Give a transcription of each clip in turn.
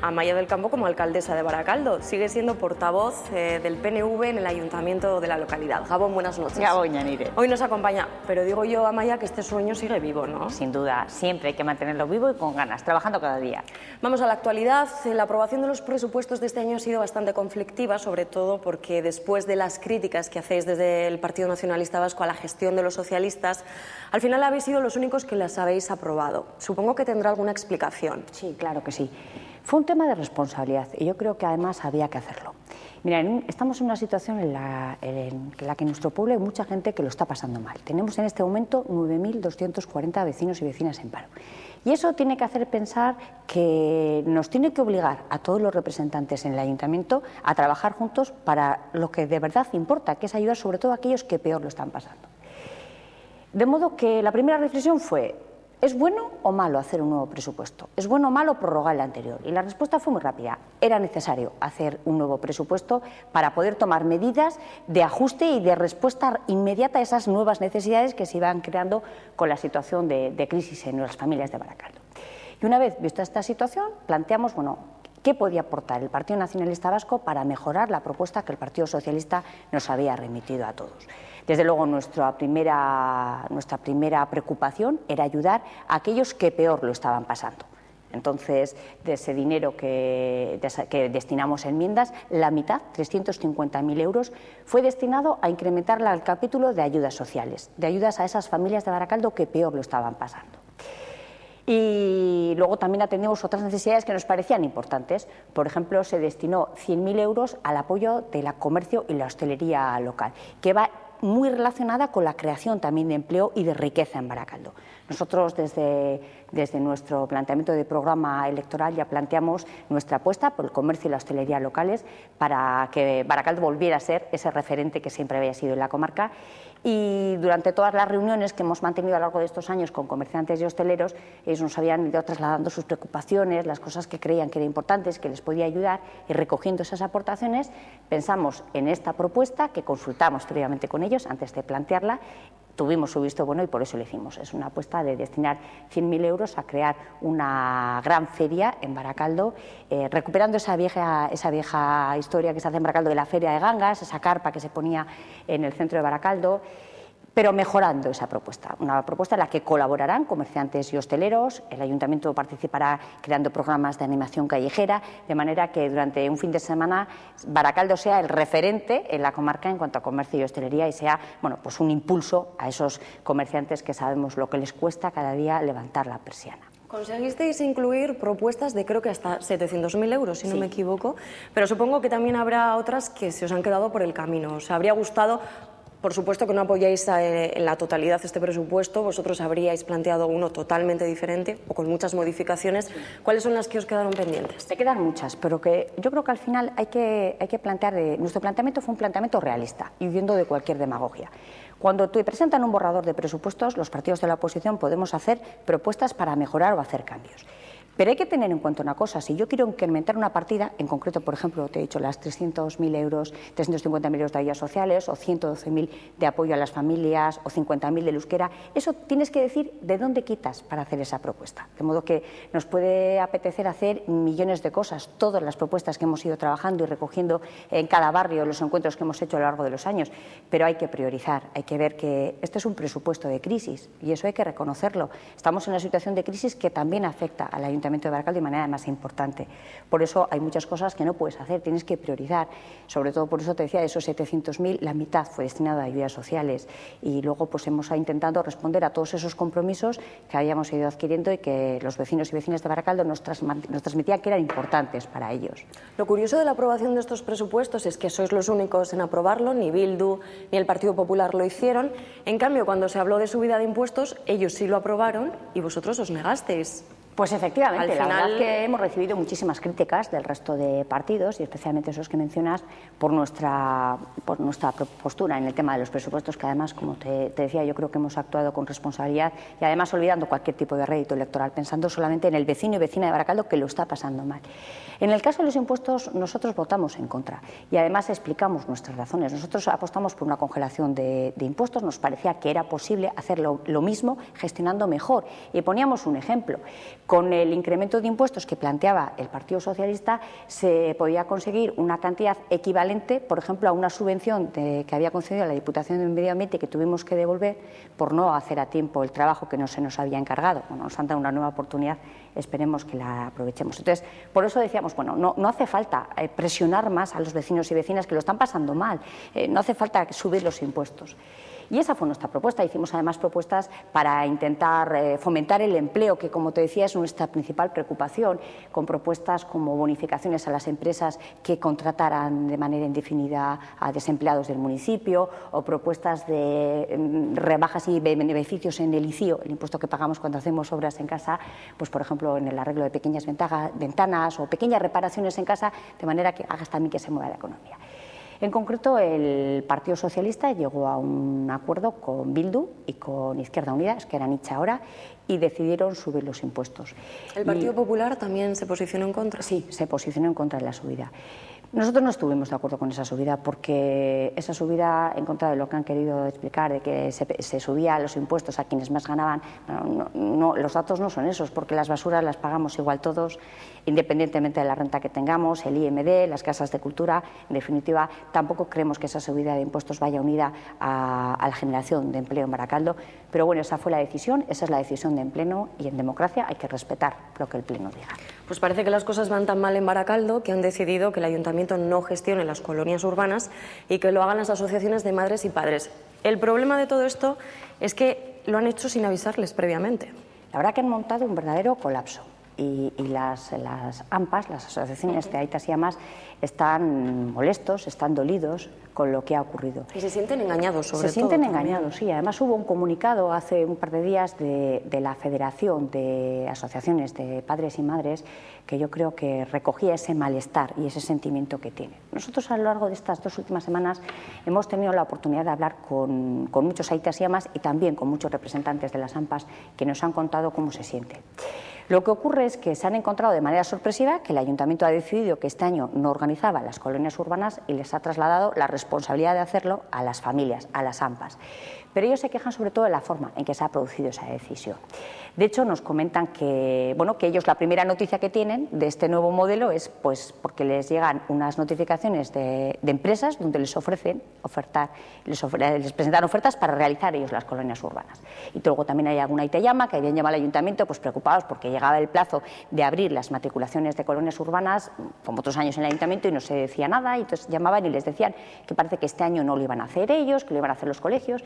Amaia del Campo como alcaldesa de Baracaldo. Sigue siendo portavoz del PNV en el ayuntamiento de la localidad. Gabón, buenas noches. Gabón, Yanire. Hoy nos acompaña, pero digo yo, Amaia, que este sueño sigue vivo, ¿no? Sin duda, siempre hay que mantenerlo vivo y con ganas, trabajando cada día. Vamos a la actualidad. La aprobación de los presupuestos de este año ha sido bastante conflictiva, sobre todo porque después de las críticas que hacéis desde el Partido Nacionalista Vasco a la gestión de los socialistas, al final habéis sido los únicos que las habéis aprobado. Supongo que tendrá alguna explicación. Sí, claro que sí. Fue un tema de responsabilidad y yo creo que además había que hacerlo. Mira, estamos en una situación en la que en nuestro pueblo hay mucha gente que lo está pasando mal. Tenemos en este momento 9.240 vecinos y vecinas en paro. Y eso tiene que hacer pensar que nos tiene que obligar a todos los representantes en el ayuntamiento a trabajar juntos para lo que de verdad importa, que es ayudar sobre todo a aquellos que peor lo están pasando. De modo que la primera reflexión fue: ¿es bueno o malo hacer un nuevo presupuesto? ¿Es bueno o malo prorrogar el anterior? Y la respuesta fue muy rápida. Era necesario hacer un nuevo presupuesto para poder tomar medidas de ajuste y de respuesta inmediata a esas nuevas necesidades que se iban creando con la situación de crisis en las familias de Baracaldo. Y una vez vista esta situación, planteamos, ¿qué podía aportar el Partido Nacionalista Vasco para mejorar la propuesta que el Partido Socialista nos había remitido a todos? Desde luego, nuestra primera preocupación era ayudar a aquellos que peor lo estaban pasando. Entonces, de ese dinero que destinamos a enmiendas, la mitad, 350.000 euros, fue destinado a incrementar el capítulo de ayudas sociales, de ayudas a esas familias de Baracaldo que peor lo estaban pasando. Y luego también atendimos otras necesidades que nos parecían importantes. Por ejemplo, se destinó 100.000 euros al apoyo del comercio y la hostelería local, que va muy relacionada con la creación también de empleo y de riqueza en Baracaldo. Nosotros desde nuestro planteamiento de programa electoral ya planteamos nuestra apuesta por el comercio y la hostelería locales para que Baracaldo volviera a ser ese referente que siempre había sido en la comarca. Y durante todas las reuniones que hemos mantenido a lo largo de estos años con comerciantes y hosteleros, ellos nos habían ido trasladando sus preocupaciones, las cosas que creían que eran importantes, que les podía ayudar, y recogiendo esas aportaciones pensamos en esta propuesta que consultamos previamente con ellos antes de plantearla. Tuvimos su visto bueno y por eso lo hicimos. Es una apuesta de destinar 100.000 euros a crear una gran feria en Baracaldo, recuperando esa vieja historia que se hace en Baracaldo de la feria de gangas, esa carpa que se ponía en el centro de Baracaldo, pero mejorando esa propuesta, una propuesta en la que colaborarán comerciantes y hosteleros. El ayuntamiento participará creando programas de animación callejera, de manera que durante un fin de semana Baracaldo sea el referente en la comarca en cuanto a comercio y hostelería y sea pues un impulso a esos comerciantes que sabemos lo que les cuesta cada día levantar la persiana. Conseguisteis incluir propuestas de creo que hasta 700.000 euros, si no me equivoco, pero supongo que también habrá otras que se os han quedado por el camino. ¿Os habría gustado? Por supuesto que no apoyáis en la totalidad este presupuesto, vosotros habríais planteado uno totalmente diferente o con muchas modificaciones. ¿Cuáles son las que os quedaron pendientes? Se quedan muchas, pero que yo creo que al final hay que plantear, nuestro planteamiento fue un planteamiento realista y huyendo de cualquier demagogia. Cuando te presentan un borrador de presupuestos, los partidos de la oposición podemos hacer propuestas para mejorar o hacer cambios. Pero hay que tener en cuenta una cosa: si yo quiero incrementar una partida, en concreto, por ejemplo, te he dicho las 300.000 euros, 350.000 euros de ayudas sociales, o 112.000 de apoyo a las familias, o 50.000 del euskera, eso tienes que decir de dónde quitas para hacer esa propuesta. De modo que nos puede apetecer hacer millones de cosas, todas las propuestas que hemos ido trabajando y recogiendo en cada barrio, los encuentros que hemos hecho a lo largo de los años, pero hay que priorizar, hay que ver que este es un presupuesto de crisis y eso hay que reconocerlo. Estamos en una situación de crisis que también afecta a la Ayuntamiento de Baracaldo de manera más importante. Por eso hay muchas cosas que no puedes hacer, tienes que priorizar. Sobre todo por eso te decía, de esos 700.000, la mitad fue destinada a ayudas sociales y luego hemos intentado responder a todos esos compromisos que habíamos ido adquiriendo y que los vecinos y vecinas de Baracaldo nos transmitían que eran importantes para ellos. Lo curioso de la aprobación de estos presupuestos es que sois los únicos en aprobarlo, ni Bildu ni el Partido Popular lo hicieron. En cambio, cuando se habló de subida de impuestos, ellos sí lo aprobaron y vosotros os negasteis. Pues efectivamente, la verdad es que hemos recibido muchísimas críticas del resto de partidos y especialmente esos que mencionas por nuestra postura en el tema de los presupuestos, que además, como te decía, yo creo que hemos actuado con responsabilidad y además olvidando cualquier tipo de rédito electoral, pensando solamente en el vecino y vecina de Baracaldo que lo está pasando mal. En el caso de los impuestos, nosotros votamos en contra y además explicamos nuestras razones. Nosotros apostamos por una congelación de impuestos, nos parecía que era posible hacer lo mismo gestionando mejor y poníamos un ejemplo. Con el incremento de impuestos que planteaba el Partido Socialista se podía conseguir una cantidad equivalente, por ejemplo, a una subvención que había concedido la Diputación de Medio Ambiente que tuvimos que devolver por no hacer a tiempo el trabajo que no se nos había encargado. Bueno, nos han dado una nueva oportunidad, esperemos que la aprovechemos. Entonces, por eso decíamos, bueno, no hace falta presionar más a los vecinos y vecinas que lo están pasando mal, no hace falta subir los impuestos. Y esa fue nuestra propuesta. Hicimos además propuestas para intentar fomentar el empleo, que como te decía es nuestra principal preocupación, con propuestas como bonificaciones a las empresas que contrataran de manera indefinida a desempleados del municipio, o propuestas de rebajas y beneficios en el ICIO, el impuesto que pagamos cuando hacemos obras en casa, pues por ejemplo en el arreglo de pequeñas ventanas o pequeñas reparaciones en casa, de manera que hagas también que se mueva la economía. En concreto, el Partido Socialista llegó a un acuerdo con Bildu y con Izquierda Unida, Ezker Anitza ahora, y decidieron subir los impuestos. ¿El Partido Popular también se posicionó en contra? Sí, se posicionó en contra de la subida. Nosotros no estuvimos de acuerdo con esa subida porque esa subida, en contra de lo que han querido explicar, de que se subía los impuestos a quienes más ganaban, no, los datos no son esos, porque las basuras las pagamos igual todos, independientemente de la renta que tengamos, el IMD, las casas de cultura. En definitiva, tampoco creemos que esa subida de impuestos vaya unida a la generación de empleo en Baracaldo, pero bueno, esa fue la decisión, esa es la decisión del Pleno y en democracia hay que respetar lo que el Pleno diga. Pues parece que las cosas van tan mal en Baracaldo que han decidido que el Ayuntamiento no gestione las colonias urbanas y que lo hagan las asociaciones de madres y padres. El problema de todo esto es que lo han hecho sin avisarles previamente. La verdad que han montado un verdadero colapso. Y las AMPAs, las asociaciones de aitas y amas, están molestos, están dolidos con lo que ha ocurrido. Y se sienten engañados, sobre todo. Se sienten engañados, sí. Además hubo un comunicado hace un par de días de la Federación de Asociaciones de Padres y Madres que yo creo que recogía ese malestar y ese sentimiento que tienen. Nosotros a lo largo de estas 2 últimas semanas hemos tenido la oportunidad de hablar con muchos aitas y amas y también con muchos representantes de las AMPAs que nos han contado cómo se sienten. Lo que ocurre es que se han encontrado de manera sorpresiva que el Ayuntamiento ha decidido que este año no organizaba las colonias urbanas y les ha trasladado la responsabilidad de hacerlo a las familias, a las AMPAs. Pero ellos se quejan sobre todo de la forma en que se ha producido esa decisión. De hecho, nos comentan que, que ellos la primera noticia que tienen de este nuevo modelo es pues porque les llegan unas notificaciones de empresas donde les ofrecen les presentan ofertas para realizar ellos las colonias urbanas. Y luego también hay alguna llama que habían llamado al Ayuntamiento pues preocupados porque llegaba el plazo de abrir las matriculaciones de colonias urbanas, como otros años en el Ayuntamiento, y no se decía nada, y entonces llamaban y les decían que parece que este año no lo iban a hacer ellos, que lo iban a hacer los colegios.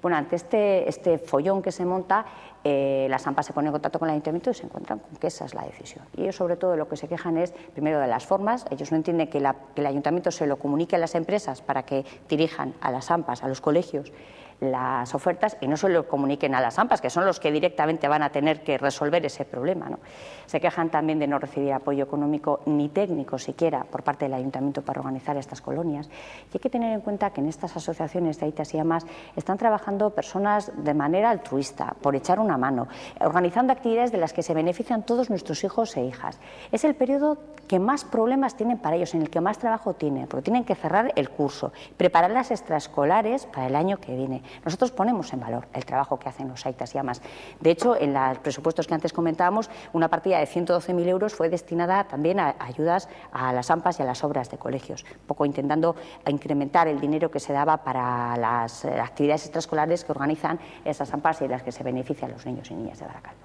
Bueno, ante este follón que se monta, las AMPAs se ponen en contacto con el Ayuntamiento y se encuentran con que esa es la decisión. Y ellos sobre todo lo que se quejan es, primero, de las formas. Ellos no entienden que el Ayuntamiento se lo comunique a las empresas para que dirijan a las AMPAs, a los colegios, las ofertas y no se lo comuniquen a las AMPAs, que son los que directamente van a tener que resolver ese problema, ¿no? Se quejan también de no recibir apoyo económico ni técnico siquiera por parte del Ayuntamiento para organizar estas colonias. Y hay que tener en cuenta que en estas asociaciones de aitas y amas están trabajando personas de manera altruista, por echar una mano, organizando actividades de las que se benefician todos nuestros hijos e hijas. Es el periodo que más problemas tienen para ellos, en el que más trabajo tienen, porque tienen que cerrar el curso, preparar las extraescolares para el año que viene. Nosotros ponemos en valor el trabajo que hacen los aitas y amas. De hecho, en los presupuestos que antes comentábamos, una partida de 112.000 euros fue destinada también a ayudas a las AMPAs y a las obras de colegios, un poco intentando incrementar el dinero que se daba para las actividades extraescolares que organizan esas AMPAs y de las que se benefician los niños y niñas de Baracaldo.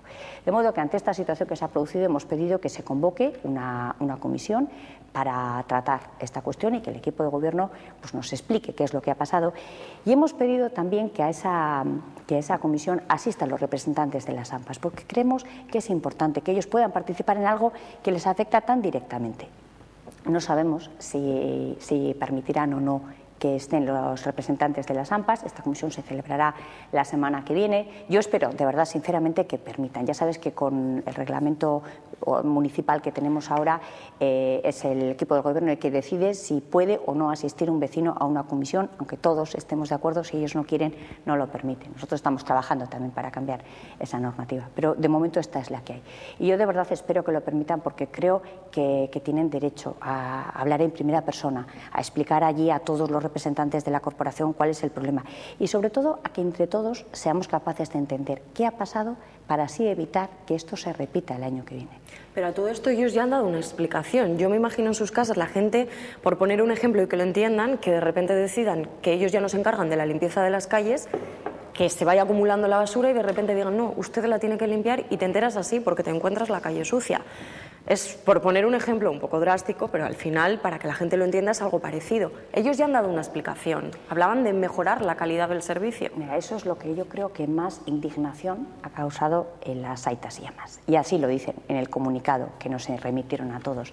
De modo que ante esta situación que se ha producido hemos pedido que se convoque una comisión para tratar esta cuestión y que el equipo de gobierno pues, nos explique qué es lo que ha pasado. Y hemos pedido también que a esa comisión asistan los representantes de las AMPAs, porque creemos que es importante que ellos puedan participar en algo que les afecta tan directamente. No sabemos si permitirán o no que estén los representantes de las AMPAs. Esta comisión se celebrará la semana que viene. Yo espero, de verdad, sinceramente, que permitan. Ya sabes que con el reglamento municipal que tenemos ahora es el equipo del gobierno el que decide si puede o no asistir un vecino a una comisión, aunque todos estemos de acuerdo, si ellos no quieren, no lo permiten. Nosotros estamos trabajando también para cambiar esa normativa, pero de momento esta es la que hay. Y yo de verdad espero que lo permitan porque creo que tienen derecho a hablar en primera persona, a explicar allí a todos los representantes de la corporación cuál es el problema y sobre todo a que entre todos seamos capaces de entender qué ha pasado para así evitar que esto se repita el año que viene. Pero a todo esto ellos ya han dado una explicación. Yo me imagino en sus casas la gente, por poner un ejemplo y que lo entiendan, que de repente decidan que ellos ya no se encargan de la limpieza de las calles, que se vaya acumulando la basura y de repente digan, no, usted la tiene que limpiar, y te enteras así porque te encuentras la calle sucia. Es por poner un ejemplo un poco drástico, pero al final, para que la gente lo entienda, es algo parecido. Ellos ya han dado una explicación. Hablaban de mejorar la calidad del servicio. Mira, eso es lo que yo creo que más indignación ha causado en las Aitas y Amas. Y así lo dicen en el comunicado que nos remitieron a todos.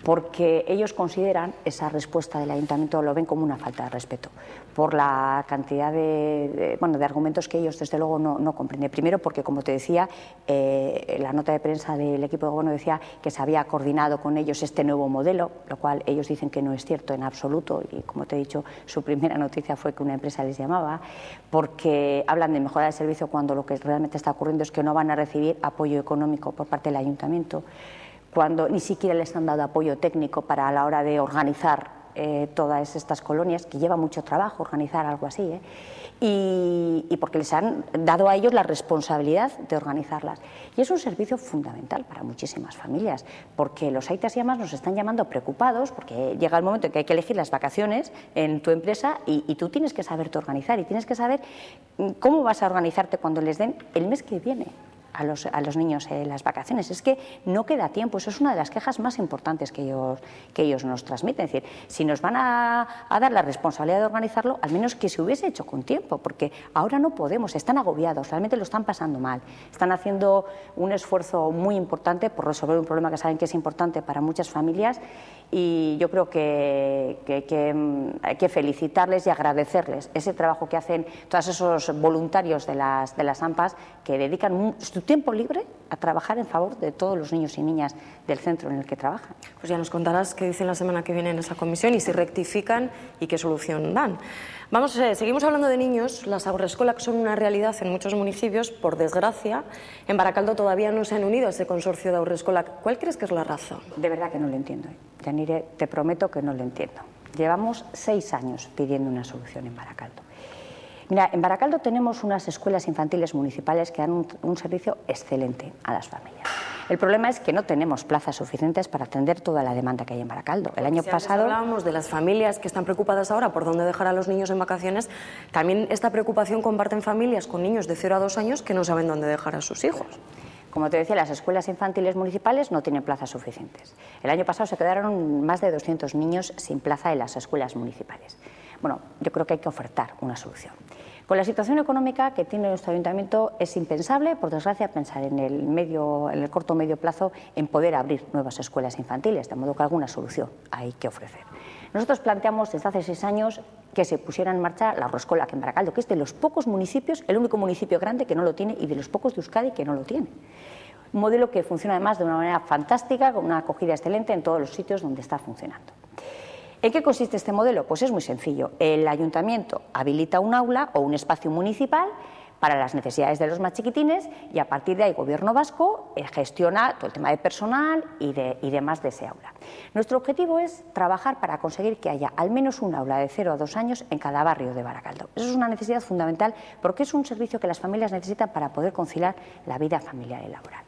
Porque ellos consideran esa respuesta del ayuntamiento, lo ven como una falta de respeto, por la cantidad de argumentos que ellos desde luego no comprenden. Primero porque, como te decía, la nota de prensa del equipo de gobierno decía que se había coordinado con ellos este nuevo modelo, lo cual ellos dicen que no es cierto en absoluto, y como te he dicho, su primera noticia fue que una empresa les llamaba, porque hablan de mejorar el servicio cuando lo que realmente está ocurriendo es que no van a recibir apoyo económico por parte del ayuntamiento, cuando ni siquiera les han dado apoyo técnico para a la hora de organizar todas estas colonias, que lleva mucho trabajo organizar algo así, y porque les han dado a ellos la responsabilidad de organizarlas. Y es un servicio fundamental para muchísimas familias, porque los Aitas y Amas nos están llamando preocupados, porque llega el momento en que hay que elegir las vacaciones en tu empresa y tú tienes que saberte organizar y tienes que saber cómo vas a organizarte cuando les den el mes que viene a los niños las vacaciones. Es que no queda tiempo, eso es una de las quejas más importantes que ellos nos transmiten. Es decir, si nos van a dar la responsabilidad de organizarlo, al menos que se hubiese hecho con tiempo, porque ahora no podemos, están agobiados, realmente lo están pasando mal, están haciendo un esfuerzo muy importante por resolver un problema que saben que es importante para muchas familias, y yo creo que hay que felicitarles y agradecerles ese trabajo que hacen todos esos voluntarios de las AMPAs, que dedican su tiempo libre a trabajar en favor de todos los niños y niñas del centro en el que trabajan. Pues ya nos contarás qué dicen la semana que viene en esa comisión y si rectifican y qué solución dan. Seguimos hablando de niños. Las haurreskolak son una realidad en muchos municipios. Por desgracia, en Baracaldo todavía no se han unido a ese consorcio de haurreskolak. ¿Cuál crees que es la razón? De verdad que no lo entiendo. Yanire, te prometo que no lo entiendo. Llevamos 6 años pidiendo una solución en Baracaldo. Mira, en Baracaldo tenemos unas escuelas infantiles municipales que dan un servicio excelente a las familias. El problema es que no tenemos plazas suficientes para atender toda la demanda que hay en Baracaldo. El año pasado hablábamos de las familias que están preocupadas ahora por dónde dejar a los niños en vacaciones. También esta preocupación comparten familias con niños de 0 a 2 años que no saben dónde dejar a sus hijos. Como te decía, las escuelas infantiles municipales no tienen plazas suficientes. El año pasado se quedaron más de 200 niños sin plaza en las escuelas municipales. Bueno, yo creo que hay que ofertar una solución. Con la situación económica que tiene nuestro ayuntamiento es impensable, por desgracia, pensar en el corto o medio plazo en poder abrir nuevas escuelas infantiles, de modo que alguna solución hay que ofrecer. Nosotros planteamos desde hace 6 años que se pusiera en marcha la haurreskolak en Baracaldo, que es de los pocos municipios, el único municipio grande que no lo tiene y de los pocos de Euskadi que no lo tiene. Un modelo que funciona además de una manera fantástica, con una acogida excelente en todos los sitios donde está funcionando. ¿En qué consiste este modelo? Pues es muy sencillo. El ayuntamiento habilita un aula o un espacio municipal para las necesidades de los más chiquitines y a partir de ahí el Gobierno vasco gestiona todo el tema de personal y demás de ese aula. Nuestro objetivo es trabajar para conseguir que haya al menos un aula de 0 a 2 años en cada barrio de Baracaldo. Eso es una necesidad fundamental porque es un servicio que las familias necesitan para poder conciliar la vida familiar y laboral.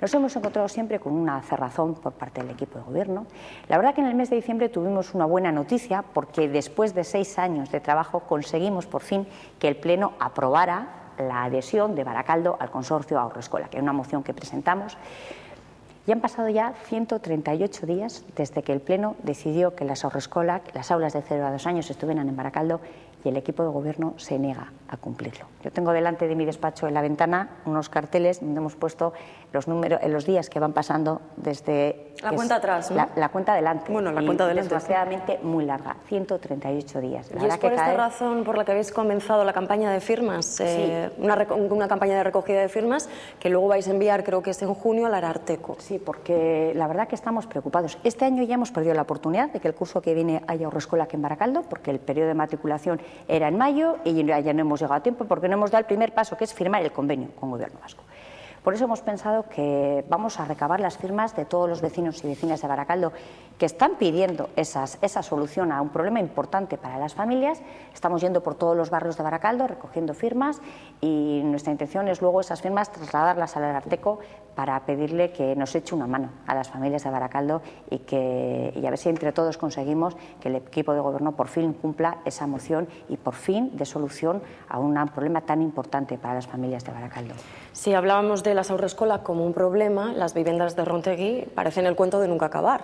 Nos hemos encontrado siempre con una cerrazón por parte del equipo de gobierno. La verdad que en el mes de diciembre tuvimos una buena noticia porque después de 6 años de trabajo conseguimos por fin que el Pleno aprobara la adhesión de Baracaldo al consorcio haurreskolak, que es una moción que presentamos. Y han pasado ya 138 días desde que el Pleno decidió que las haurreskolak, las aulas de 0 a 2 años, estuvieran en Baracaldo y el equipo de gobierno se niega a cumplirlo. Yo tengo delante de mi despacho en la ventana unos carteles donde hemos puesto los números, en los días que van pasando desde... La cuenta atrás, ¿no? La cuenta adelante. Bueno, la cuenta adelante. Desgraciadamente muy larga, 138 días. ¿Y es por esta razón por la que habéis comenzado la campaña de firmas? Sí. Una campaña de recogida de firmas que luego vais a enviar, creo que es en junio, al Ararteko. Sí, porque la verdad que estamos preocupados. Este año ya hemos perdido la oportunidad de que el curso que viene haya haurreskolak en Baracaldo, porque el periodo de matriculación era en mayo y ya no hemos llegado a tiempo porque no hemos dado el primer paso, que es firmar el convenio con el Gobierno vasco. Por eso hemos pensado que vamos a recabar las firmas de todos los vecinos y vecinas de Baracaldo que están pidiendo esa solución a un problema importante para las familias. Estamos yendo por todos los barrios de Baracaldo recogiendo firmas y nuestra intención es luego esas firmas trasladarlas al Ararteko para pedirle que nos eche una mano a las familias de Baracaldo y a ver si entre todos conseguimos que el equipo de gobierno por fin cumpla esa moción y por fin dé solución a un problema tan importante para las familias de Baracaldo. Si hablábamos de las haurreskolak como un problema, las viviendas de Rontegui parecen el cuento de nunca acabar,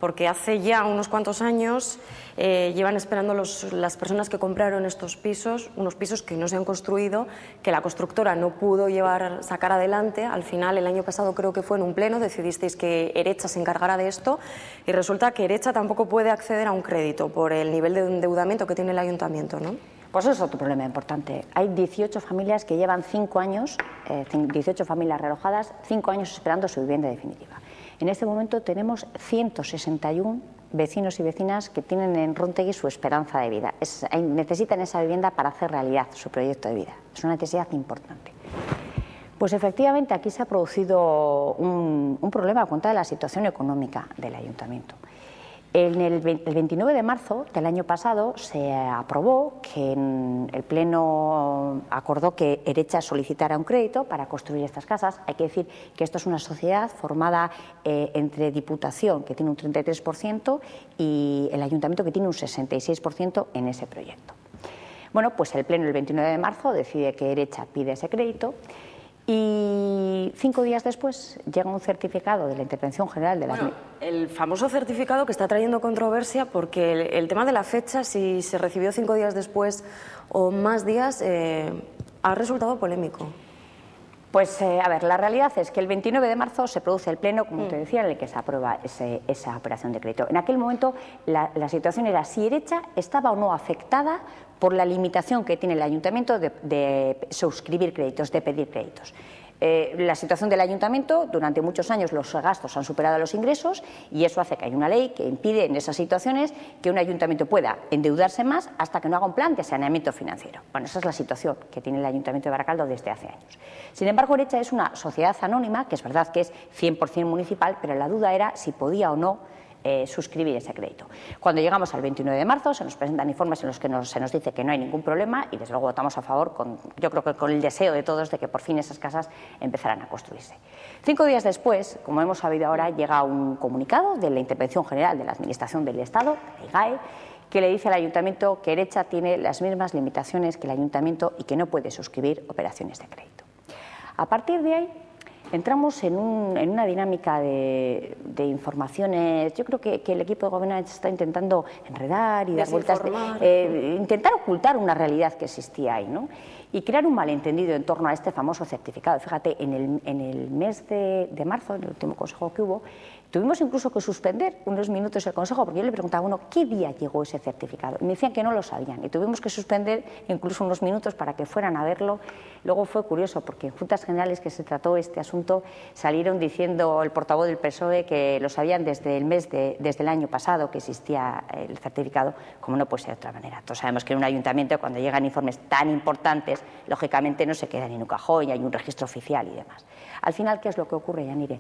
porque hace ya unos cuantos años llevan esperando las personas que compraron estos pisos, unos pisos que no se han construido, que la constructora no pudo sacar adelante. Al final, el año pasado creo que fue en un pleno, decidisteis que Erecha se encargara de esto y resulta que Erecha tampoco puede acceder a un crédito por el nivel de endeudamiento que tiene el ayuntamiento, ¿no? Pues eso es otro problema importante. Hay 18 familias que llevan 5 años, 18 familias realojadas, 5 años esperando su vivienda definitiva. En este momento tenemos 161 vecinos y vecinas que tienen en Rontegui su esperanza de vida. Necesitan esa vivienda para hacer realidad su proyecto de vida. Es una necesidad importante. Pues efectivamente aquí se ha producido un problema a cuenta de la situación económica del ayuntamiento. El 29 de marzo del año pasado se aprobó que el Pleno acordó que Erecha solicitara un crédito para construir estas casas. Hay que decir que esto es una sociedad formada entre Diputación, que tiene un 33%, y el Ayuntamiento, que tiene un 66% en ese proyecto. Bueno, pues el Pleno el 29 de marzo decide que Erecha pide ese crédito. Y 5 días después llega un certificado de la Intervención General de las... Bueno, el famoso certificado que está trayendo controversia porque el tema de la fecha, si se recibió 5 días después o más días, ha resultado polémico. Pues, a ver, la realidad es que el 29 de marzo se produce el pleno, como te decía, en el que se aprueba esa operación de crédito. En aquel momento la situación era si Erecha estaba o no afectada por la limitación que tiene el ayuntamiento de suscribir créditos, de pedir créditos. La situación del ayuntamiento, durante muchos años los gastos han superado los ingresos y eso hace que hay una ley que impide en esas situaciones que un ayuntamiento pueda endeudarse más hasta que no haga un plan de saneamiento financiero. Bueno, esa es la situación que tiene el Ayuntamiento de Baracaldo desde hace años. Sin embargo, Erecha es una sociedad anónima, que es verdad que es 100% municipal, pero la duda era si podía o no suscribir ese crédito. Cuando llegamos al 29 de marzo se nos presentan informes en los que se nos dice que no hay ningún problema y desde luego votamos a favor, yo creo que con el deseo de todos de que por fin esas casas empezaran a construirse. 5 días después, como hemos sabido ahora, llega un comunicado de la Intervención General de la Administración del Estado, la IGAE, que le dice al Ayuntamiento que Erecha tiene las mismas limitaciones que el Ayuntamiento y que no puede suscribir operaciones de crédito. A partir de ahí entramos en una dinámica de informaciones. Yo creo que el equipo de gobierno está intentando enredar y dar vueltas, intentar ocultar una realidad que existía ahí, ¿no? Y crear un malentendido en torno a este famoso certificado. Fíjate, en el mes de marzo, en el último consejo que hubo, tuvimos incluso que suspender unos minutos el consejo, porque yo le preguntaba, bueno, ¿qué día llegó ese certificado? Y me decían que no lo sabían, y tuvimos que suspender incluso unos minutos para que fueran a verlo. Luego fue curioso, porque en Juntas Generales que se trató este asunto, salieron diciendo el portavoz del PSOE que lo sabían desde el año pasado que existía el certificado, como no puede ser de otra manera. Todos sabemos que en un ayuntamiento, cuando llegan informes tan importantes, lógicamente no se quedan en un cajón y hay un registro oficial y demás. Al final, ¿qué es lo que ocurre, Yanire?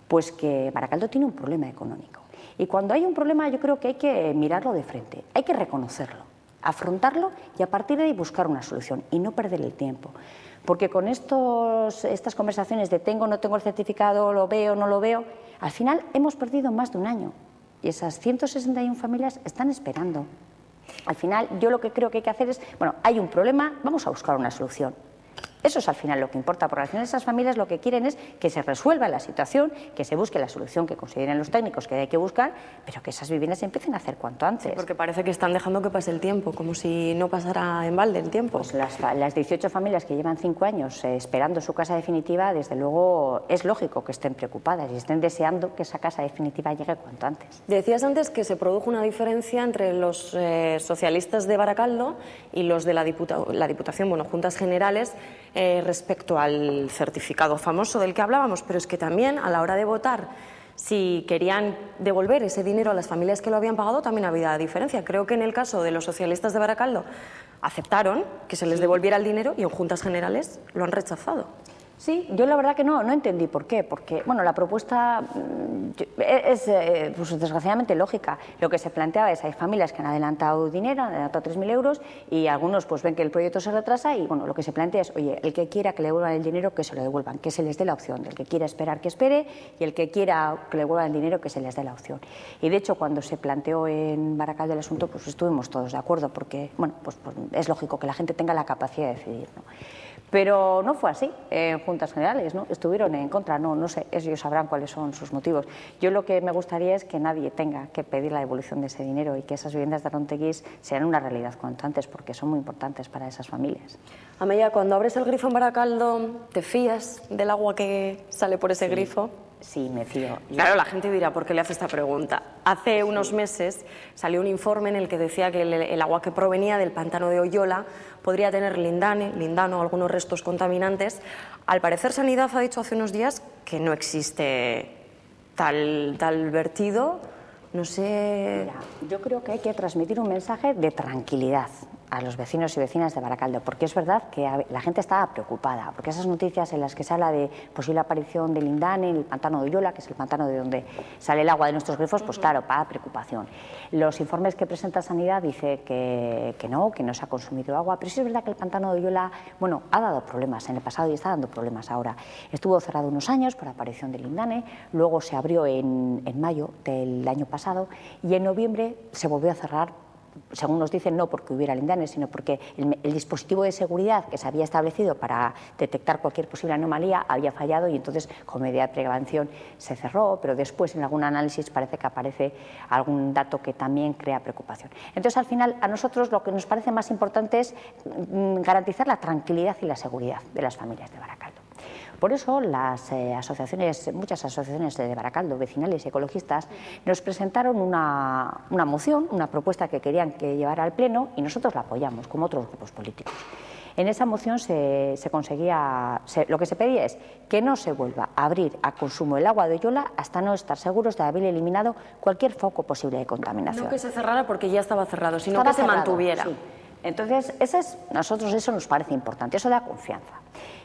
Pues que Baracaldo tiene un problema económico. Y cuando hay un problema yo creo que hay que mirarlo de frente, hay que reconocerlo, afrontarlo y a partir de ahí buscar una solución y no perder el tiempo. Porque con estas conversaciones de tengo o no tengo el certificado, lo veo o no lo veo, al final hemos perdido más de un año y esas 161 familias están esperando. Al final yo lo que creo que hay que hacer es, bueno, hay un problema, vamos a buscar una solución. Eso es al final lo que importa, porque al final esas familias lo que quieren es que se resuelva la situación, que se busque la solución que consideren los técnicos que hay que buscar, pero que esas viviendas se empiecen a hacer cuanto antes. Sí, porque parece que están dejando que pase el tiempo, como si no pasara en balde el tiempo. Pues las 18 familias que llevan 5 años esperando su casa definitiva, desde luego es lógico que estén preocupadas y estén deseando que esa casa definitiva llegue cuanto antes. Decías antes que se produjo una diferencia entre los socialistas de Baracaldo y los de la Diputación, bueno, Juntas Generales, respecto al certificado famoso del que hablábamos, pero es que también a la hora de votar si querían devolver ese dinero a las familias que lo habían pagado, también había diferencia. Creo que en el caso de los socialistas de Baracaldo aceptaron que se les devolviera el dinero y en Juntas Generales lo han rechazado. Sí, yo la verdad que no entendí por qué, porque bueno, la propuesta es pues, desgraciadamente lógica. Lo que se planteaba es, hay familias que han adelantado dinero, han adelantado 3.000 euros y algunos pues ven que el proyecto se retrasa y bueno, lo que se plantea es, oye, el que quiera que le devuelvan el dinero, que se lo devuelvan, que se les dé la opción, el que quiera esperar que espere y el que quiera que le devuelvan el dinero, que se les dé la opción. Y de hecho, cuando se planteó en Baracaldo el asunto, pues estuvimos todos de acuerdo, porque bueno, pues es lógico que la gente tenga la capacidad de decidir, ¿no? Pero no fue así en Juntas Generales, ¿no? Estuvieron en contra, no sé, ellos sabrán cuáles son sus motivos. Yo lo que me gustaría es que nadie tenga que pedir la devolución de ese dinero y que esas viviendas de Aronteguís sean una realidad cuanto antes, porque son muy importantes para esas familias. Amaya, cuando abres el grifo en Baracaldo, ¿te fías del agua que sale por ese grifo? Sí, me fío. Claro, la gente dirá, ¿por qué le hace esta pregunta? Hace unos meses salió un informe en el que decía que el agua que provenía del pantano de Oyola podría tener lindano, algunos restos contaminantes. Al parecer, Sanidad ha dicho hace unos días que no existe tal vertido. No sé... Mira, yo creo que hay que transmitir un mensaje de tranquilidad a los vecinos y vecinas de Baracaldo, porque es verdad que la gente estaba preocupada, porque esas noticias en las que se habla de posible aparición de lindane en el pantano de Oyola, que es el pantano de donde sale el agua de nuestros grifos, pues claro, para preocupación. Los informes que presenta Sanidad dice que no se ha consumido agua, pero sí es verdad que el pantano de Oyola, bueno, ha dado problemas en el pasado y está dando problemas ahora. Estuvo cerrado unos años por aparición de lindane, luego se abrió en mayo del año pasado y en noviembre se volvió a cerrar. Según nos dicen, no porque hubiera lindane, sino porque el dispositivo de seguridad que se había establecido para detectar cualquier posible anomalía había fallado y entonces, con medida de prevención, se cerró, pero después en algún análisis parece que aparece algún dato que también crea preocupación. Entonces, al final, a nosotros lo que nos parece más importante es garantizar la tranquilidad y la seguridad de las familias de Baracaldo. Por eso las muchas asociaciones de Baracaldo, vecinales y ecologistas, nos presentaron una moción, una propuesta que querían que llevara al Pleno y nosotros la apoyamos, como otros grupos políticos. En esa moción lo que se pedía es que no se vuelva a abrir a consumo el agua de Oyola hasta no estar seguros de haber eliminado cualquier foco posible de contaminación. No que se cerrara porque ya estaba cerrado, sino que se mantuviera. Sí. Entonces, nosotros eso nos parece importante, eso da confianza.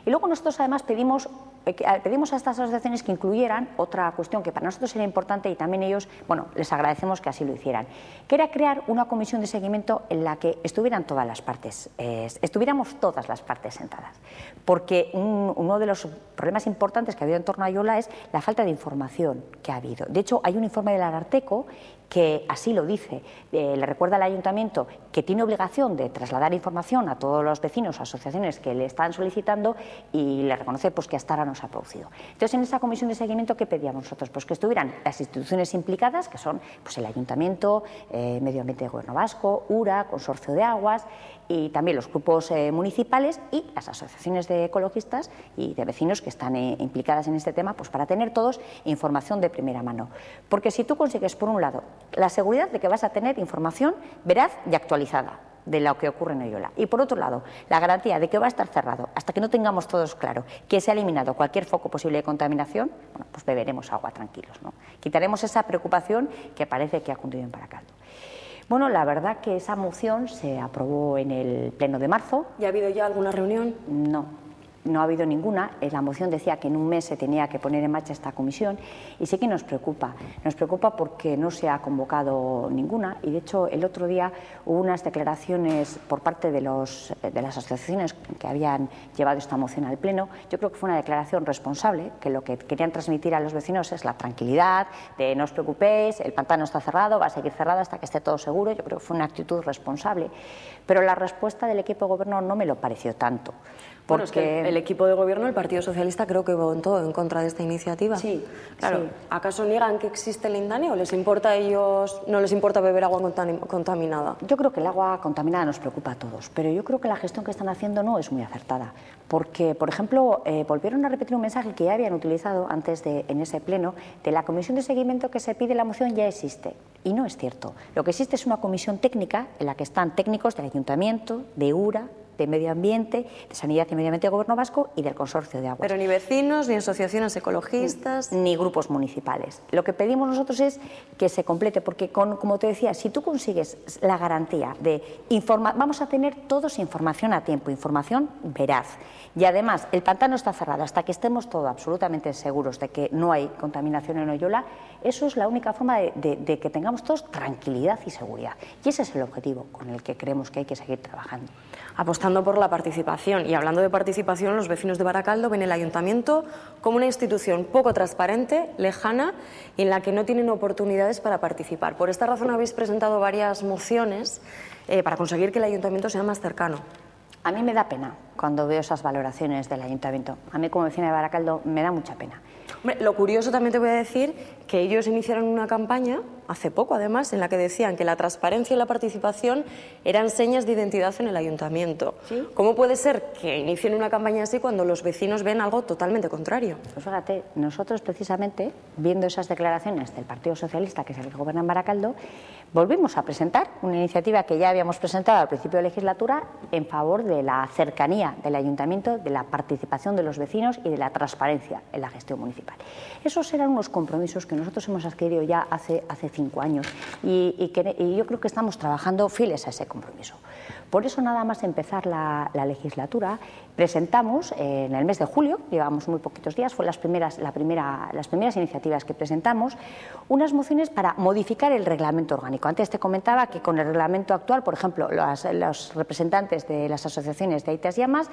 Y luego nosotros además pedimos a estas asociaciones que incluyeran otra cuestión que para nosotros era importante y también ellos, bueno, les agradecemos que así lo hicieran, que era crear una comisión de seguimiento en la que estuvieran todas las partes, estuviéramos todas las partes sentadas, porque uno de los problemas importantes que ha habido en torno a Oyola es la falta de información que ha habido. De hecho, hay un informe del Ararteko que así lo dice, le recuerda al ayuntamiento que tiene obligación de trasladar información a todos los vecinos o asociaciones que le están solicitando y le reconoce pues, que hasta ahora no se ha producido. Entonces, en esa comisión de seguimiento, ¿qué pedíamos nosotros? Pues que estuvieran las instituciones implicadas, que son pues, el ayuntamiento, Medio Ambiente del Gobierno Vasco, URA, Consorcio de Aguas y también los grupos municipales y las asociaciones de ecologistas y de vecinos que están implicadas en este tema, pues para tener todos información de primera mano. Porque si tú consigues, por un lado, la seguridad de que vas a tener información veraz y actualizada de lo que ocurre en Oyola. Y por otro lado, la garantía de que va a estar cerrado hasta que no tengamos todos claro que se ha eliminado cualquier foco posible de contaminación, bueno, pues beberemos agua tranquilos, ¿no? Quitaremos esa preocupación que parece que ha cundido en Baracaldo. Bueno, la verdad que esa moción se aprobó en el Pleno de marzo. ¿Y ha habido ya alguna reunión? No ha habido ninguna. La moción decía que en un mes se tenía que poner en marcha esta comisión y sí que nos preocupa. Nos preocupa porque no se ha convocado ninguna y, de hecho, el otro día hubo unas declaraciones por parte de las asociaciones que habían llevado esta moción al Pleno. Yo creo que fue una declaración responsable, que lo que querían transmitir a los vecinos es la tranquilidad, de no os preocupéis, el pantano está cerrado, va a seguir cerrado hasta que esté todo seguro. Yo creo que fue una actitud responsable, pero la respuesta del equipo de gobierno no me lo pareció tanto. Bueno, es que el equipo de gobierno, el Partido Socialista, creo que votó en contra de esta iniciativa. Sí, claro. Sí. ¿Acaso niegan que existe el lindane o les importa a ellos, no les importa beber agua contaminada? Yo creo que el agua contaminada nos preocupa a todos, pero yo creo que la gestión que están haciendo no es muy acertada. Porque, por ejemplo, volvieron a repetir un mensaje que ya habían utilizado antes en ese pleno, de la comisión de seguimiento que se pide en la moción ya existe. Y no es cierto. Lo que existe es una comisión técnica en la que están técnicos del Ayuntamiento, de URA, de Medio Ambiente, de Sanidad y Medio Ambiente del Gobierno Vasco y del Consorcio de Aguas. Pero ni vecinos, ni asociaciones ecologistas... Ni grupos municipales. Lo que pedimos nosotros es que se complete, porque como te decía, si tú consigues la garantía de informar, vamos a tener todos información a tiempo, información veraz. Y además, el pantano está cerrado hasta que estemos todos absolutamente seguros de que no hay contaminación en Oyola. Eso es la única forma de que tengamos todos tranquilidad y seguridad. Y ese es el objetivo con el que creemos que hay que seguir trabajando. Apostando por la participación. Y hablando de participación, los vecinos de Baracaldo ven el ayuntamiento como una institución poco transparente, lejana y en la que no tienen oportunidades para participar. Por esta razón habéis presentado varias mociones para conseguir que el ayuntamiento sea más cercano. A mí me da pena cuando veo esas valoraciones del ayuntamiento. A mí como vecina de Baracaldo me da mucha pena. Hombre, lo curioso también te voy a decir que ellos iniciaron una campaña, hace poco además, en la que decían que la transparencia y la participación eran señas de identidad en el ayuntamiento. ¿Sí? ¿Cómo puede ser que inicien una campaña así cuando los vecinos ven algo totalmente contrario? Pues fíjate, nosotros precisamente, viendo esas declaraciones del Partido Socialista, que es el que gobierna en Baracaldo, volvimos a presentar una iniciativa que ya habíamos presentado al principio de legislatura en favor de la cercanía del ayuntamiento, de la participación de los vecinos y de la transparencia en la gestión municipal. Esos eran unos compromisos que nosotros hemos adquirido ya hace 5 años y yo creo que estamos trabajando fieles a ese compromiso. Por eso, nada más empezar la legislatura, presentamos en el mes de julio, llevamos muy poquitos días, fue las primeras iniciativas que presentamos, unas mociones para modificar el reglamento orgánico. Antes te comentaba que con el reglamento actual, por ejemplo, los representantes de las asociaciones de Aitas y Amas,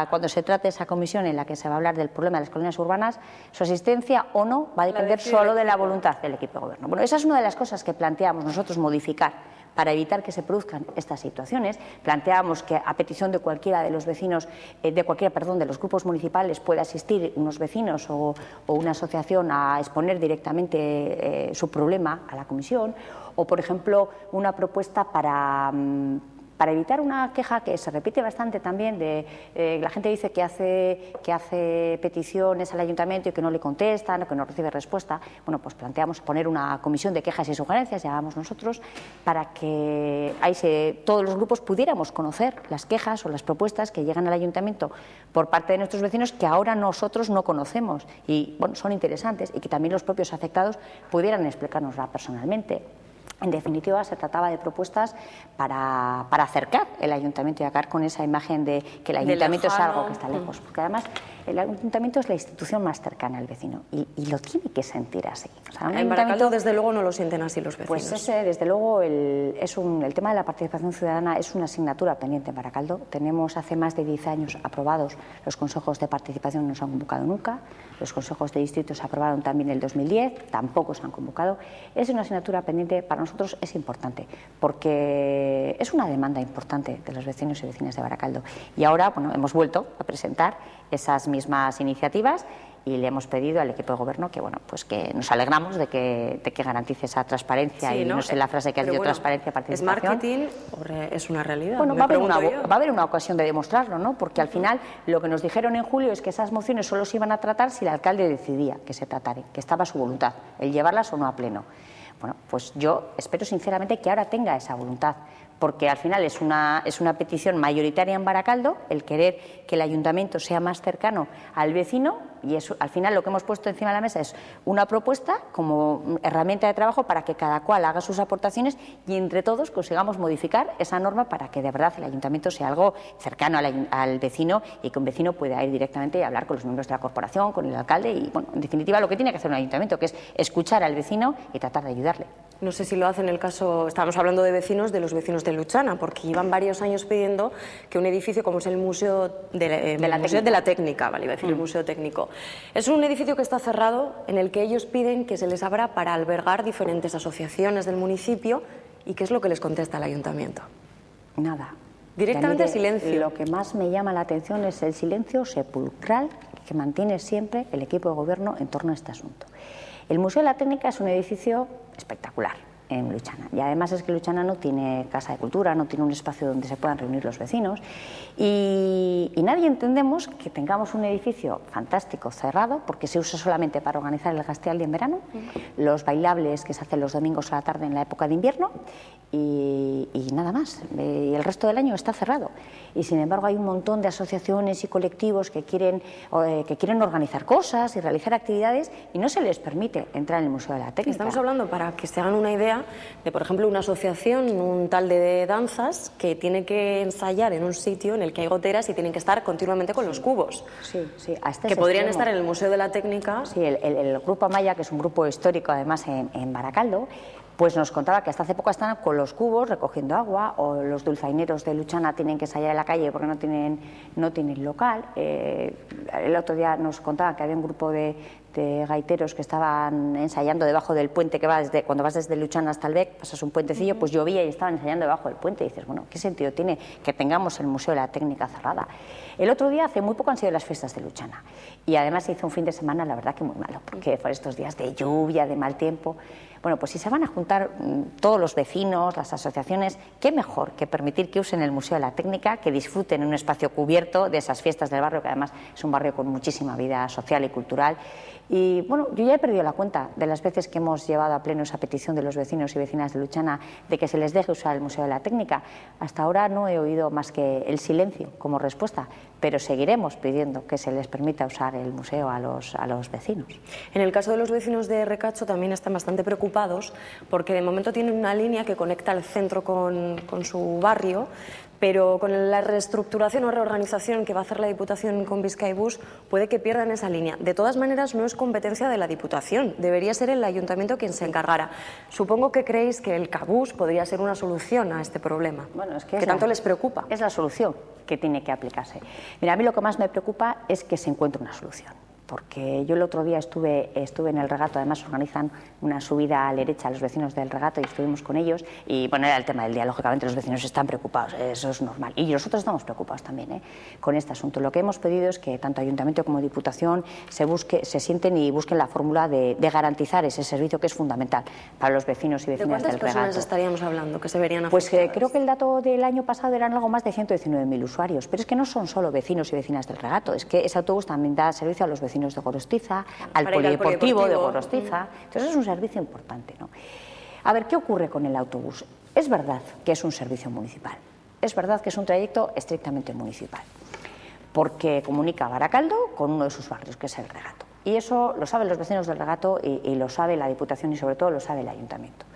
cuando se trate esa comisión en la que se va a hablar del problema de las colonias urbanas, su asistencia o no va a depender solo de la voluntad del equipo de gobierno. Bueno, esa es una de las cosas que planteamos nosotros modificar para evitar que se produzcan estas situaciones. Planteamos que a petición de cualquiera de los vecinos, de los grupos municipales, pueda asistir unos vecinos o una asociación a exponer directamente su problema a la comisión, o por ejemplo una propuesta para evitar una queja que se repite bastante también de la gente dice que hace peticiones al ayuntamiento y que no le contestan o que no recibe respuesta. Bueno, pues planteamos poner una comisión de quejas y sugerencias, llamamos nosotros, para que todos los grupos pudiéramos conocer las quejas o las propuestas que llegan al ayuntamiento por parte de nuestros vecinos que ahora nosotros no conocemos y bueno, son interesantes y que también los propios afectados pudieran explicárnosla personalmente. En definitiva, se trataba de propuestas para acercar el ayuntamiento y acabar con esa imagen de que el ayuntamiento es algo que está lejos. Porque además el ayuntamiento es la institución más cercana al vecino y lo tiene que sentir así. O sea, en Baracaldo, desde luego, no lo sienten así los vecinos. Pues desde luego, el tema de la participación ciudadana es una asignatura pendiente en Baracaldo. Tenemos hace más de 10 años aprobados los consejos de participación, no se han convocado nunca. Los consejos de distrito se aprobaron también en el 2010, tampoco se han convocado. Es una asignatura pendiente para nosotros, es importante, porque es una demanda importante de los vecinos y vecinas de Baracaldo. Y ahora, bueno, hemos vuelto a presentar esas mismas iniciativas y le hemos pedido al equipo de gobierno que, bueno, pues que nos alegramos de que garantice esa transparencia. Sí, y no sé la frase que has dicho, transparencia, participación. ¿Es marketing o es una realidad? Bueno, va a haber una ocasión de demostrarlo, ¿no? Porque al final lo que nos dijeron en julio es que esas mociones solo se iban a tratar si el alcalde decidía que se tratara, que estaba a su voluntad, el llevarlas o no a pleno. Bueno, pues yo espero sinceramente que ahora tenga esa voluntad, porque al final es una petición mayoritaria en Baracaldo, el querer que el ayuntamiento sea más cercano al vecino, y eso, al final lo que hemos puesto encima de la mesa es una propuesta como herramienta de trabajo para que cada cual haga sus aportaciones y entre todos consigamos modificar esa norma para que de verdad el ayuntamiento sea algo cercano al vecino y que un vecino pueda ir directamente y hablar con los miembros de la corporación, con el alcalde y, bueno, en definitiva lo que tiene que hacer un ayuntamiento, que es escuchar al vecino y tratar de ayudarle. No sé si lo hace en el caso, estábamos hablando de vecinos, de los vecinos de Luchana, porque llevan varios años pidiendo que un edificio como es el Museo de la Técnica, vale, iba a decir el Museo Técnico, es un edificio que está cerrado, en el que ellos piden que se les abra para albergar diferentes asociaciones del municipio. ¿Y qué es lo que les contesta el ayuntamiento? Nada. Directamente silencio. Lo que más me llama la atención es el silencio sepulcral que mantiene siempre el equipo de gobierno en torno a este asunto. El Museo de la Técnica es un edificio espectacular, en Luchana. Y además es que Luchana no tiene casa de cultura, no tiene un espacio donde se puedan reunir los vecinos y nadie entendemos que tengamos un edificio fantástico cerrado porque se usa solamente para organizar el Gastealdi en verano, los bailables que se hacen los domingos a la tarde en la época de invierno y nada más. Y el resto del año está cerrado. Y sin embargo hay un montón de asociaciones y colectivos que quieren organizar cosas y realizar actividades y no se les permite entrar en el Museo de la Técnica. Estamos hablando, para que se hagan una idea, de por ejemplo una asociación, un tal de danzas que tiene que ensayar en un sitio en el que hay goteras y tienen que estar continuamente con los cubos. Sí, sí, hasta que podrían estar en el Museo de la Técnica. Sí, el Grupo Amaya, que es un grupo histórico además en Baracaldo, pues nos contaba que hasta hace poco están con los cubos recogiendo agua, o los dulzaineros de Luchana tienen que ensayar en la calle porque no tienen local. El otro día nos contaban que había un grupo de gaiteros que estaban ensayando debajo del puente que va cuando vas desde Luchana hasta el Bec, pasas un puentecillo, pues llovía y estaban ensayando debajo del puente y dices, bueno, ¿qué sentido tiene que tengamos el Museo de la Técnica cerrada? El otro día, hace muy poco, han sido las fiestas de Luchana y además se hizo un fin de semana, la verdad que muy malo, porque por estos días de lluvia, de mal tiempo. Bueno, pues si se van a juntar todos los vecinos, las asociaciones, qué mejor que permitir que usen el Museo de la Técnica, que disfruten en un espacio cubierto de esas fiestas del barrio, que además es un barrio con muchísima vida social y cultural. Y bueno, yo ya he perdido la cuenta de las veces que hemos llevado a pleno esa petición de los vecinos y vecinas de Luchana de que se les deje usar el Museo de la Técnica. Hasta ahora no he oído más que el silencio como respuesta, pero seguiremos pidiendo que se les permita usar el museo a los vecinos. En el caso de los vecinos de Recacho también están bastante preocupados porque de momento tienen una línea que conecta el centro con su barrio, pero con la reestructuración o reorganización que va a hacer la Diputación con Bizkaibus puede que pierdan esa línea. De todas maneras, no es competencia de la Diputación, debería ser el Ayuntamiento quien se encargara. Supongo que creéis que el Cabús podría ser una solución a este problema, bueno, es que tanto les preocupa. Es la solución que tiene que aplicarse. Mira, a mí lo que más me preocupa es que se encuentre una solución. Porque yo el otro día estuve en el Regato, además organizan una subida a la derecha a los vecinos del Regato y estuvimos con ellos y bueno, era el tema del día, lógicamente los vecinos están preocupados, eso es normal y nosotros estamos preocupados también con este asunto. Lo que hemos pedido es que tanto Ayuntamiento como Diputación se sienten y busquen la fórmula de garantizar ese servicio que es fundamental para los vecinos y vecinas del Regato. ¿De cuántas personas estaríamos hablando que se verían afectadas? Pues creo que el dato del año pasado eran algo más de 119.000 usuarios, pero es que no son solo vecinos y vecinas del Regato, es que ese autobús también da servicio a los vecinos de Gorostiza, al polideportivo de Gorostiza. Entonces es un servicio importante, ¿no? A ver, ¿qué ocurre con el autobús? Es verdad que es un servicio municipal, es verdad que es un trayecto estrictamente municipal, porque comunica Baracaldo con uno de sus barrios, que es el Regato. Y eso lo saben los vecinos del Regato y lo sabe la Diputación y sobre todo lo sabe el Ayuntamiento.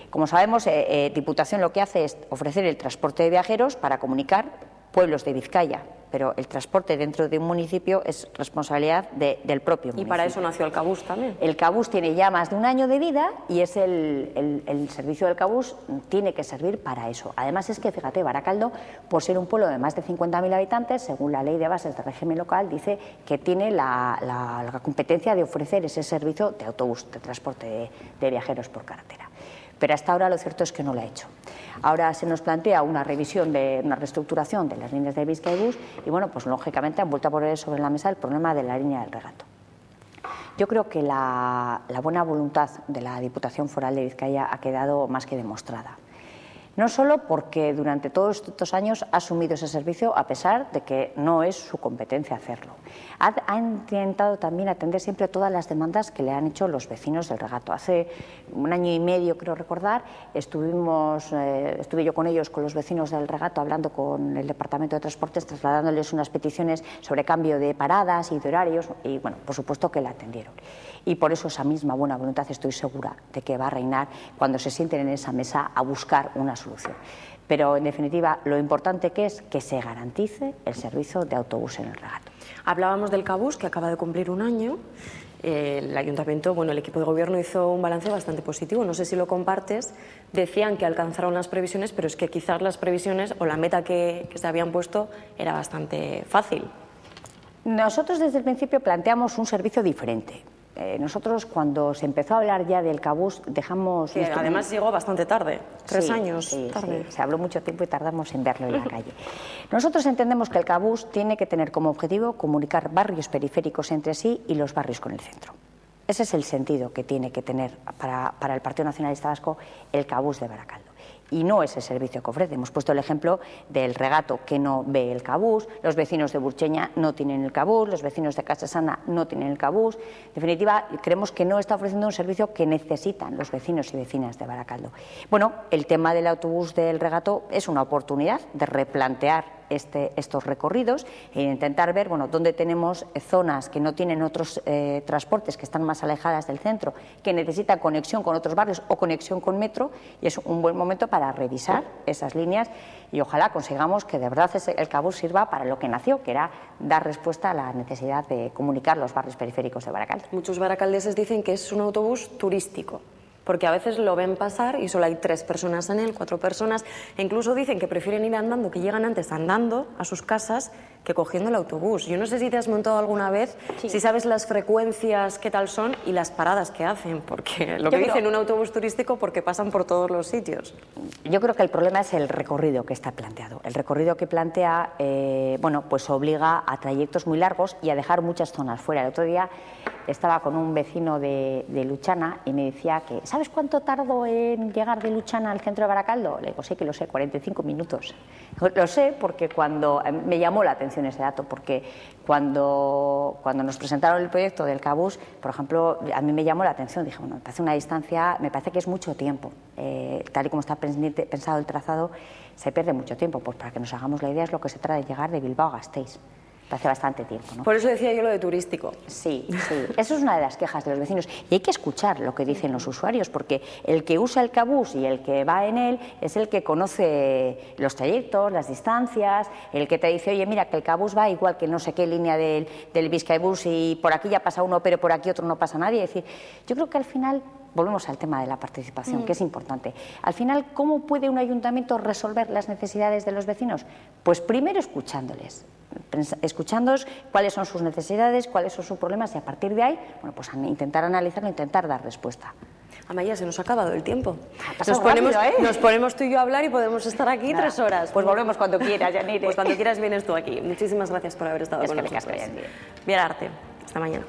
Como sabemos, Diputación lo que hace es ofrecer el transporte de viajeros para comunicar pueblos de Vizcaya, pero el transporte dentro de un municipio es responsabilidad del propio municipio. Y para eso nació el Cabús también. El Cabús tiene ya más de un año de vida y es el servicio del Cabús tiene que servir para eso. Además es que, fíjate, Baracaldo, por ser un pueblo de más de 50.000 habitantes, según la Ley de Bases de Régimen Local, dice que tiene la competencia de ofrecer ese servicio de autobús, de transporte de viajeros por carretera. Pero hasta ahora lo cierto es que no lo ha hecho. Ahora se nos plantea una revisión, una reestructuración de las líneas de Bizkaibus y bueno, pues lógicamente han vuelto a poner sobre la mesa el problema de la línea del Regato. Yo creo que la buena voluntad de la Diputación Foral de Vizcaya ha quedado más que demostrada. No solo porque durante todos estos años ha asumido ese servicio a pesar de que no es su competencia hacerlo. Ha intentado también atender siempre todas las demandas que le han hecho los vecinos del Regato. Hace un año y medio, creo recordar, estuve yo con ellos, con los vecinos del Regato, hablando con el Departamento de Transportes, trasladándoles unas peticiones sobre cambio de paradas y de horarios y, bueno, por supuesto que la atendieron. Y por eso esa misma buena voluntad estoy segura de que va a reinar cuando se sienten en esa mesa a buscar una solución. Pero, en definitiva, lo importante que es que se garantice el servicio de autobús en el Regato. Hablábamos del Cabús, que acaba de cumplir un año. El Ayuntamiento, bueno, el equipo de gobierno hizo un balance bastante positivo. No sé si lo compartes. Decían que alcanzaron las previsiones, pero es que quizás las previsiones o la meta que se habían puesto era bastante fácil. Nosotros desde el principio planteamos un servicio diferente. Nosotros, cuando se empezó a hablar ya del Cabús, dejamos... Que además llegó bastante tarde, 3 años tarde. Sí, se habló mucho tiempo y tardamos en verlo en la calle. Nosotros entendemos que el Cabús tiene que tener como objetivo comunicar barrios periféricos entre sí y los barrios con el centro. Ese es el sentido que tiene que tener para el Partido Nacionalista Vasco el Cabús de Baracaldo. Y no es el servicio que ofrece. Hemos puesto el ejemplo del regato que no ve el Cabús, los vecinos de Burcheña no tienen el Cabús, los vecinos de Casasana no tienen el Cabús. En definitiva, creemos que no está ofreciendo un servicio que necesitan los vecinos y vecinas de Baracaldo. Bueno, el tema del autobús del regato es una oportunidad de replantear estos recorridos e intentar ver dónde tenemos zonas que no tienen otros transportes, que están más alejadas del centro, que necesitan conexión con otros barrios o conexión con metro, y es un buen momento para revisar esas líneas y ojalá consigamos que de verdad el Cabús sirva para lo que nació, que era dar respuesta a la necesidad de comunicar los barrios periféricos de Baracaldo. Muchos baracaldeses dicen que es un autobús turístico, porque a veces lo ven pasar y solo hay 3 personas en él, 4 personas, e incluso dicen que prefieren ir andando, que llegan antes andando a sus casas que cogiendo el autobús. Yo no sé si te has montado alguna vez, si sabes las frecuencias, qué tal son y las paradas que hacen, porque lo que dicen un autobús turístico porque pasan por todos los sitios. Yo creo que el problema es el recorrido que está planteado. El recorrido que plantea, pues obliga a trayectos muy largos y a dejar muchas zonas fuera. El otro día estaba con un vecino de Luchana y me decía que, ¿sabes cuánto tardo en llegar de Luchana al centro de Baracaldo? Le digo, sí que lo sé, 45 minutos. Lo sé porque cuando me llamó la atención ese dato, porque cuando nos presentaron el proyecto del Cabús, por ejemplo, a mí me llamó la atención, dije, me parece una distancia, me parece que es mucho tiempo, tal y como está pensado el trazado, se pierde mucho tiempo, pues para que nos hagamos la idea es lo que se trata de llegar de Bilbao a Gasteiz. Hace bastante tiempo, ¿no? Por eso decía yo lo de turístico. Sí, eso es una de las quejas de los vecinos y hay que escuchar lo que dicen los usuarios, porque el que usa el Cabús y el que va en él es el que conoce los trayectos, las distancias, el que te dice, oye, mira, que el Cabús va igual que no sé qué línea del Bizkaibus y por aquí ya pasa uno, pero por aquí otro no pasa nadie. Es decir, yo creo que al final volvemos al tema de la participación, que es importante. Al final, ¿cómo puede un ayuntamiento resolver las necesidades de los vecinos? Pues primero escuchándoles cuáles son sus necesidades, cuáles son sus problemas y a partir de ahí, pues intentar analizarlo, intentar dar respuesta. Amaya, se nos ha acabado el tiempo. Nos ponemos tú y yo a hablar y podemos estar aquí 3 horas. Pues volvemos cuando quieras, Yanire. Pues cuando quieras vienes tú aquí. Muchísimas gracias por haber estado con nosotros. Bien arte. Hasta mañana.